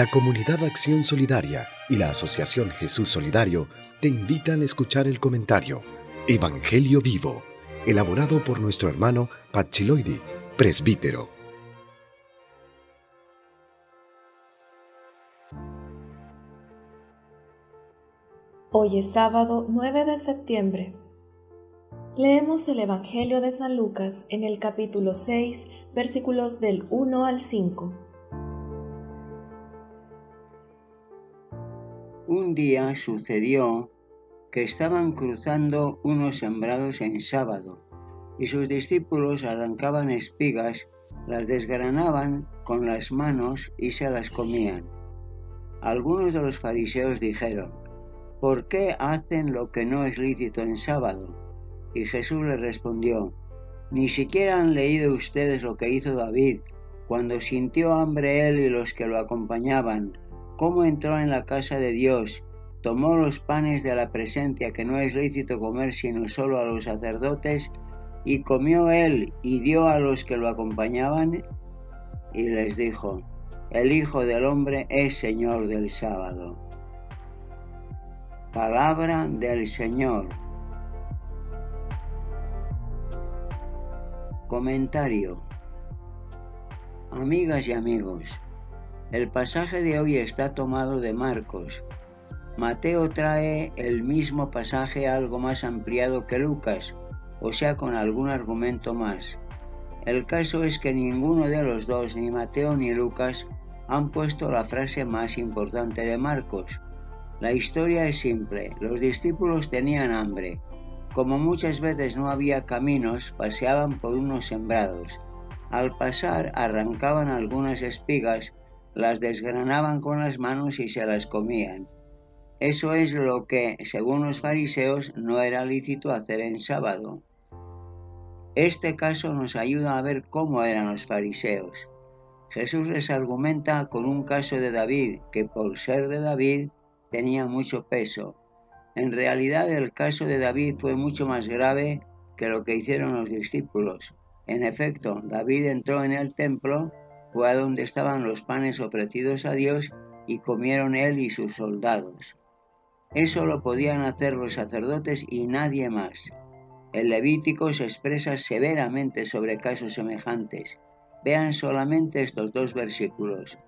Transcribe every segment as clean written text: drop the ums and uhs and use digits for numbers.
La Comunidad Acción Solidaria y la Asociación Jesús Solidario te invitan a escuchar el comentario Evangelio Vivo, elaborado por nuestro hermano Pachiloidi, presbítero. Hoy es sábado 9 de septiembre. Leemos el Evangelio de San Lucas en el capítulo 6, versículos del 1 al 5. Un día sucedió que estaban cruzando unos sembrados en sábado, y sus discípulos arrancaban espigas, las desgranaban con las manos y se las comían. Algunos de los fariseos dijeron: ¿por qué hacen lo que no es lícito en sábado? Y Jesús les respondió: ¿ni siquiera han leído ustedes lo que hizo David cuando sintió hambre él y los que lo acompañaban? ¿Cómo entró en la casa de Dios, tomó los panes de la presencia que no es lícito comer sino solo a los sacerdotes, y comió él y dio a los que lo acompañaban? Y les dijo: el Hijo del Hombre es Señor del sábado. Palabra del Señor. Comentario. Amigas y amigos, el pasaje de hoy está tomado de Marcos. Mateo trae el mismo pasaje algo más ampliado que Lucas, o sea, con algún argumento más. El caso es que ninguno de los dos, ni Mateo ni Lucas, han puesto la frase más importante de Marcos. La historia es simple: los discípulos tenían hambre. Como muchas veces no había caminos, paseaban por unos sembrados. Al pasar arrancaban algunas espigas, las desgranaban con las manos y se las comían. Eso es lo que, según los fariseos, no era lícito hacer en sábado. Este caso nos ayuda a ver cómo eran los fariseos. Jesús les argumenta con un caso de David, que por ser de David tenía mucho peso. En realidad el caso de David fue mucho más grave que lo que hicieron los discípulos. En efecto, David entró en el templo, fue a donde estaban los panes ofrecidos a Dios y comieron él y sus soldados. Eso lo podían hacer los sacerdotes y nadie más. El Levítico se expresa severamente sobre casos semejantes. Vean solamente estos dos versículos.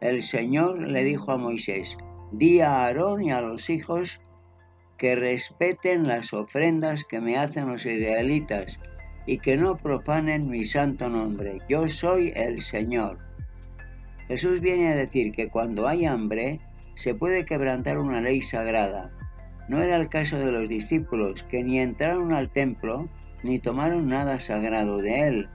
El Señor le dijo a Moisés: di a Aarón y a los hijos que respeten las ofrendas que me hacen los israelitas y que no profanen mi santo nombre. Yo soy el Señor. Jesús viene a decir que cuando hay hambre se puede quebrantar una ley sagrada. No era el caso de los discípulos, que ni entraron al templo ni tomaron nada sagrado de él.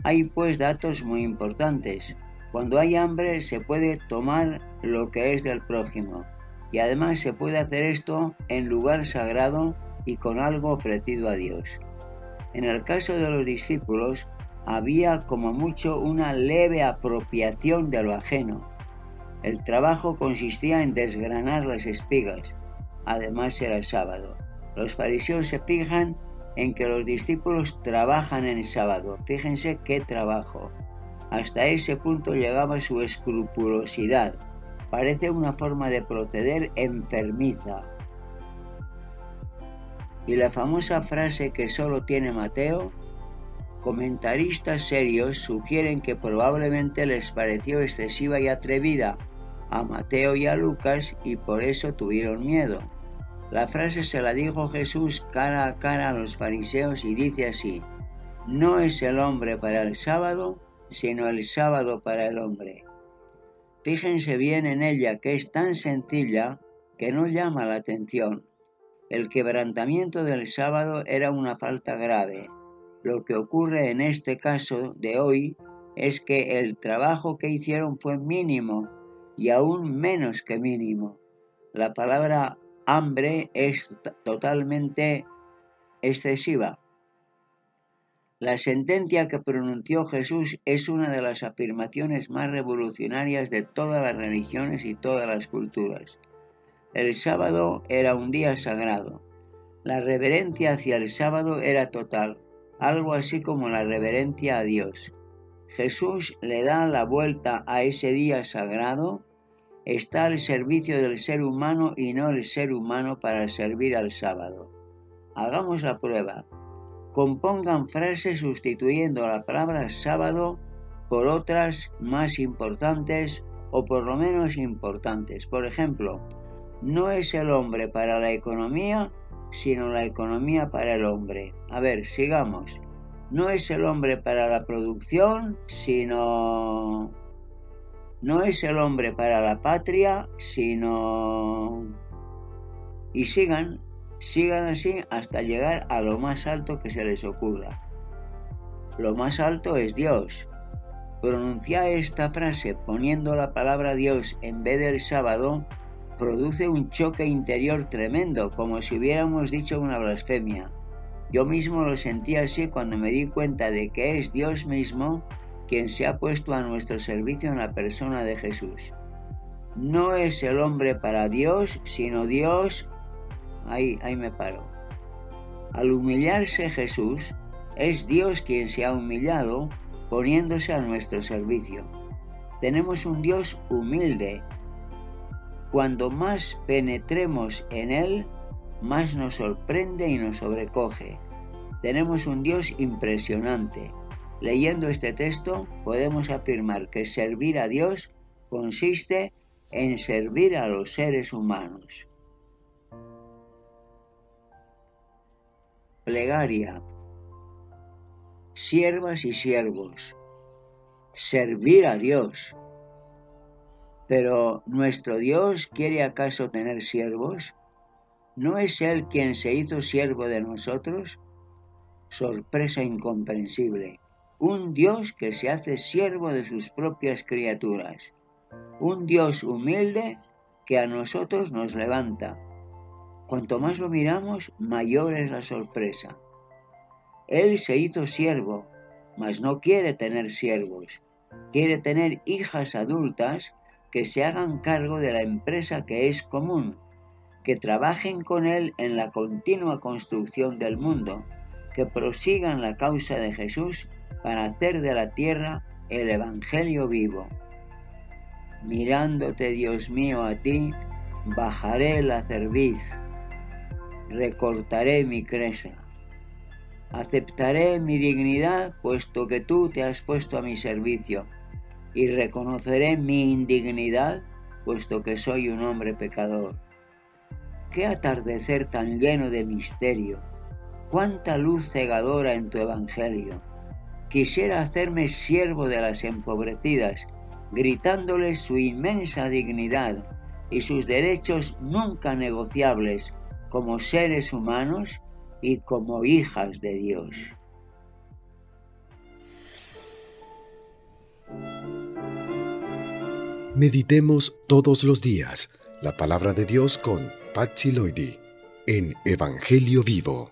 Hay pues datos muy importantes. Cuando hay hambre se puede tomar lo que es del prójimo, y además se puede hacer esto en lugar sagrado y con algo ofrecido a Dios. En el caso de los discípulos había como mucho una leve apropiación de lo ajeno. El trabajo consistía en desgranar las espigas. Además era sábado. Los fariseos se fijan en que los discípulos trabajan en sábado. Fíjense qué trabajo. Hasta ese punto llegaba su escrupulosidad. Parece una forma de proceder enfermiza. Y la famosa frase que solo tiene Mateo: comentaristas serios sugieren que probablemente les pareció excesiva y atrevida a Mateo y a Lucas y por eso tuvieron miedo. La frase se la dijo Jesús cara a cara a los fariseos y dice así: no es el hombre para el sábado, sino el sábado para el hombre. Fíjense bien en ella, que es tan sencilla que no llama la atención. El quebrantamiento del sábado era una falta grave. Lo que ocurre en este caso de hoy es que el trabajo que hicieron fue mínimo y aún menos que mínimo. La palabra hambre es totalmente excesiva. La sentencia que pronunció Jesús es una de las afirmaciones más revolucionarias de todas las religiones y todas las culturas. El sábado era un día sagrado. La reverencia hacia el sábado era total, algo así como la reverencia a Dios. Jesús le da la vuelta a ese día sagrado está al servicio del ser humano y no el ser humano para servir al sábado. Hagamos la prueba. Compongan frases sustituyendo la palabra sábado por otras más importantes o por lo menos importantes. Por ejemplo, no es el hombre para la economía, sino la economía para el hombre. A ver, sigamos. No es el hombre para la producción, sino... No es el hombre para la patria, sino... Y sigan así hasta llegar a lo más alto que se les ocurra. Lo más alto es Dios. Pronunciar esta frase poniendo la palabra Dios en vez del sábado produce un choque interior tremendo, como si hubiéramos dicho una blasfemia. Yo mismo lo sentí así cuando me di cuenta de que es Dios mismo quien se ha puesto a nuestro servicio en la persona de Jesús. No es el hombre para Dios, sino Dios... Ahí me paro. Al humillarse Jesús, es Dios quien se ha humillado poniéndose a nuestro servicio. Tenemos un Dios humilde. Cuando más penetremos en Él, más nos sorprende y nos sobrecoge. Tenemos un Dios impresionante. Leyendo este texto, podemos afirmar que servir a Dios consiste en servir a los seres humanos. Plegaria. Siervas y siervos. Servir a Dios. Pero ¿nuestro Dios quiere acaso tener siervos? ¿No es Él quien se hizo siervo de nosotros? Sorpresa incomprensible. Un Dios que se hace siervo de sus propias criaturas. Un Dios humilde que a nosotros nos levanta. Cuanto más lo miramos, mayor es la sorpresa. Él se hizo siervo, mas no quiere tener siervos. Quiere tener hijas adultas que se hagan cargo de la empresa que es común, que trabajen con Él en la continua construcción del mundo, que prosigan la causa de Jesús para hacer de la tierra el Evangelio vivo. Mirándote, Dios mío, a ti, bajaré la cerviz, recortaré mi cresa. Aceptaré mi dignidad, puesto que tú te has puesto a mi servicio, y reconoceré mi indignidad, puesto que soy un hombre pecador. ¡Qué atardecer tan lleno de misterio! ¡Cuánta luz cegadora en tu Evangelio! Quisiera hacerme siervo de las empobrecidas, gritándoles su inmensa dignidad y sus derechos nunca negociables como seres humanos y como hijas de Dios. Meditemos todos los días la palabra de Dios con Pacciloidi en Evangelio Vivo.